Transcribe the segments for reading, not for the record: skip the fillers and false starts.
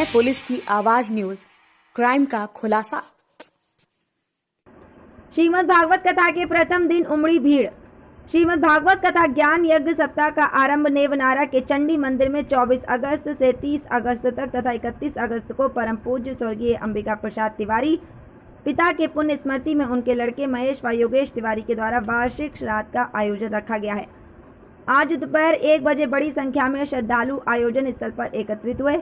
है पुलिस की आवाज न्यूज, क्राइम का खुलासा। श्रीमद् भागवत कथा के प्रथम दिन उमड़ी भीड़। श्रीमद् भागवत कथा ज्ञान यज्ञ सप्ताह का आरंभ नेवनारा के चंडी मंदिर में 24 अगस्त से 30 अगस्त तक तथा 31 अगस्त को परम पूज्य स्वर्गीय अंबिका प्रसाद तिवारी पिता के पुण्य स्मृति में उनके लड़के महेश व योगेश तिवारी के द्वारा वार्षिक श्राद्ध का आयोजन रखा गया है। आज दोपहर 1 बजे बड़ी संख्या में श्रद्धालु आयोजन स्थल पर एकत्रित हुए।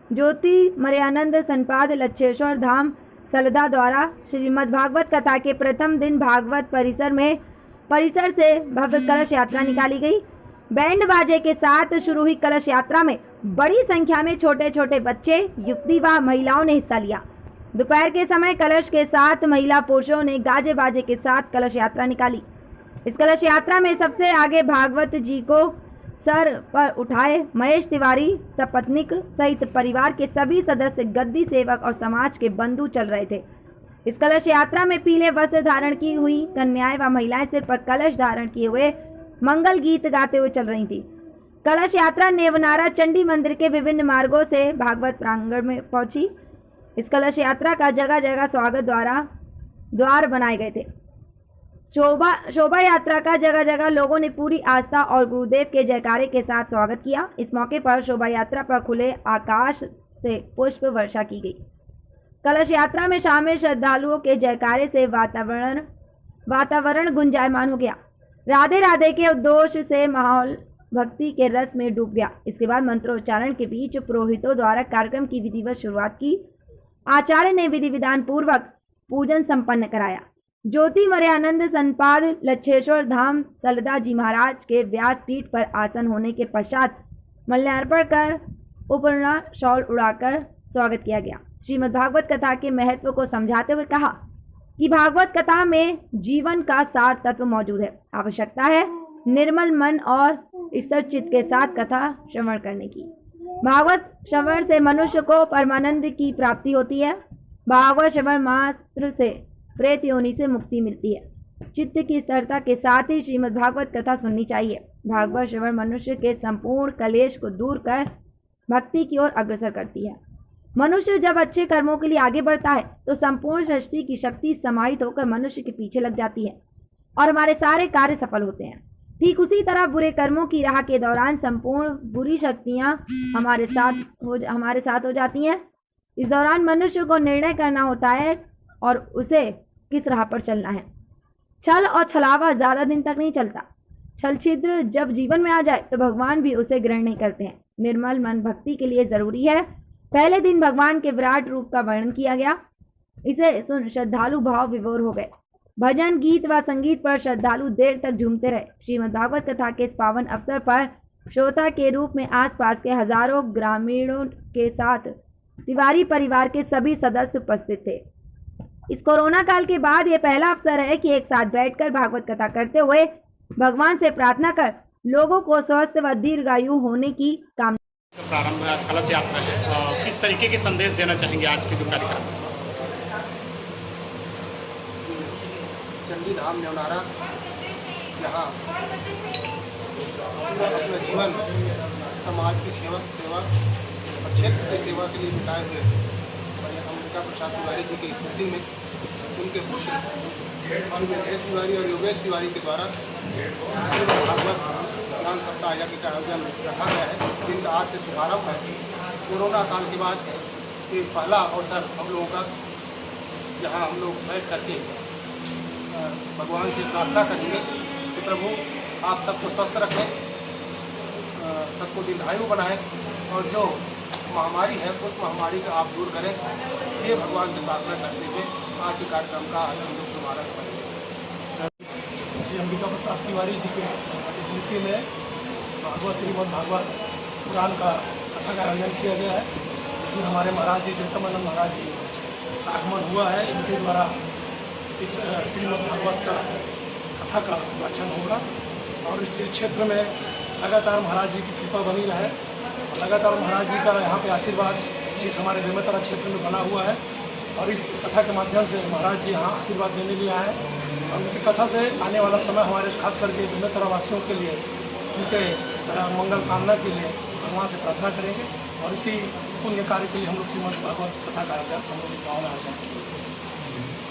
ज्योति मर्यानंद संपाद लच्छेश्वर धाम सलदा द्वारा श्रीमद् भागवत कथा के प्रथम दिन भागवत परिसर से भव्य कलश यात्रा निकाली गई। बैंड बाजे के साथ शुरू हुई कलश यात्रा में बड़ी संख्या में छोटे छोटे बच्चे, युवती व महिलाओं ने हिस्सा लिया। दोपहर के समय कलश के साथ महिला पुरुषों ने गाजे बाजे के साथ कलश यात्रा निकाली। इस कलश यात्रा में सबसे आगे भागवत जी को सर पर उठाए महेश तिवारी सपत्नीक सहित परिवार के सभी सदस्य, गद्दी सेवक और समाज के बंधु चल रहे थे। इस कलश यात्रा में पीले वस्त्र धारण की हुई कन्याएं व महिलाएं सिर पर कलश धारण किए हुए मंगल गीत गाते हुए चल रही थी। कलश यात्रा नेवनारा चंडी मंदिर के विभिन्न मार्गों से भागवत प्रांगण में पहुंची। इस कलश यात्रा का जगह जगह स्वागत द्वार बनाए गए थे। शोभा यात्रा का जगह जगह लोगों ने पूरी आस्था और गुरुदेव के जयकारे के साथ स्वागत किया। इस मौके पर शोभा यात्रा पर खुले आकाश से पुष्प वर्षा की गई। कलश यात्रा में शामिल श्रद्धालुओं के जयकारे से वातावरण गुंजायमान हो गया। राधे राधे के उद्घोष से माहौल भक्ति के रस में डूब गया। इसके बाद मंत्रोच्चारण के बीच पुरोहितों द्वारा कार्यक्रम की विधिवत शुरुआत की। आचार्य ने विधि विधान पूर्वक पूजन संपन्न कराया। ज्योति मर्यानंद संपाद लच्छेश्वर धाम सलदा जी महाराज के व्यासपीठ पर आसन होने के पश्चात मल्यार्पण कर उपरना शॉल उड़ाकर स्वागत किया गया। श्रीमद् भागवत कथा के महत्व को समझाते हुए कहा कि भागवत कथा में जीवन का सार तत्व मौजूद है। आवश्यकता है निर्मल मन और स्थिर चित्त के साथ कथा श्रवण करने की। भागवत श्रवण से मनुष्य को परमानंद की प्राप्ति होती है। भागवत श्रवण मात्र से प्रेत योनि से मुक्ति मिलती है। चित्त की स्थिरता के साथ ही श्रीमद् भागवत कथा सुननी चाहिए। भागवत श्रवण मनुष्य के संपूर्ण कलेश को दूर कर भक्ति की ओर अग्रसर करती है। मनुष्य जब अच्छे कर्मों के लिए आगे बढ़ता है तो संपूर्ण सृष्टि की शक्ति समाहित होकर मनुष्य के पीछे लग जाती है और हमारे सारे कार्य सफल होते हैं। ठीक उसी तरह बुरे कर्मों की राह के दौरान संपूर्ण बुरी शक्तियां हमारे साथ हो जाती हैं। इस दौरान मनुष्य को निर्णय करना होता है और उसे किस राह पर चलना है। छल और छलावा ज्यादा दिन तक नहीं चलता। छल छिद्र जब जीवन में आ जाए तो भगवान भी उसे ग्रहण नहीं करते हैं। निर्मल मन भक्ति के लिए जरूरी है। पहले दिन भगवान के विराट रूप का वर्णन किया गया। इसे सुन श्रद्धालु भाव विभोर हो गए। भजन गीत व संगीत पर श्रद्धालु देर तक झूमते रहे। श्रीमद् भागवत कथा के इस पावन अवसर पर श्रोता के रूप में आसपास के हजारों ग्रामीणों के साथ तिवारी परिवार के सभी सदस्य उपस्थित थे। इस कोरोना काल के बाद ये पहला अवसर है कि एक साथ बैठकर भागवत कथा करते हुए भगवान से प्रार्थना कर लोगों को स्वस्थ व दीर्घायु होने की कामना। प्रारंभ आज कलश यात्रा है, किस तरीके के संदेश देना चाहेंगे आज के जो कार्यक्रम है? चंडी धाम नेवनारा यहाँ अपना जीवन समाज की सेवा और क्षेत्र की सेवा के लिए बिताए हुए अंबिका प्रसाद तिवारी जी की स्मृति में उनके पुत्र महेश तिवारी और योगेश तिवारी के द्वारा भागवत ज्ञान सप्ताह यज्ञ का आयोजन रखा गया है, जिनका आज से शुभारंभ है। कोरोना काल के बाद ये पहला अवसर हम लोगों का, जहाँ हम लोग बैठ करके भगवान से प्रार्थना करेंगे कि प्रभु आप सबको स्वस्थ रखें, सबको दीर्घायु बनाएं और जो महामारी है उस महामारी को आप दूर करें। ये भगवान से प्रार्थना करते हुए आज के कार्यक्रम का हम लोग शुभारंभ करेंगे। श्री अंबिका प्रसाद तिवारी जी के स्मृति में भागवत श्रीमद् भागवत पुराण का कथा का आयोजन किया गया है, जिसमें हमारे महाराज जी जगदानंद महाराज जी का आगमन हुआ है। इनके द्वारा इस श्रीमद् भागवत का कथा का वाचन होगा और इस क्षेत्र में लगातार महाराज जी की कृपा बनी रहे। लगातार महाराज जी का यहाँ पे आशीर्वाद इस हमारे बेमेतरा क्षेत्र में बना हुआ है और इस कथा के माध्यम से महाराज जी यहाँ आशीर्वाद देने लिए आए और उनकी कथा से आने वाला समय हमारे खास करके बेमेतरा वासियों के लिए उनके मंगल कामना के लिए भगवान से प्रार्थना करेंगे और इसी पुण्य कार्य के लिए हम लोग श्रीमद् भागवत कथा का आयोजन हम लोग इस गाँव में आयोजन किए।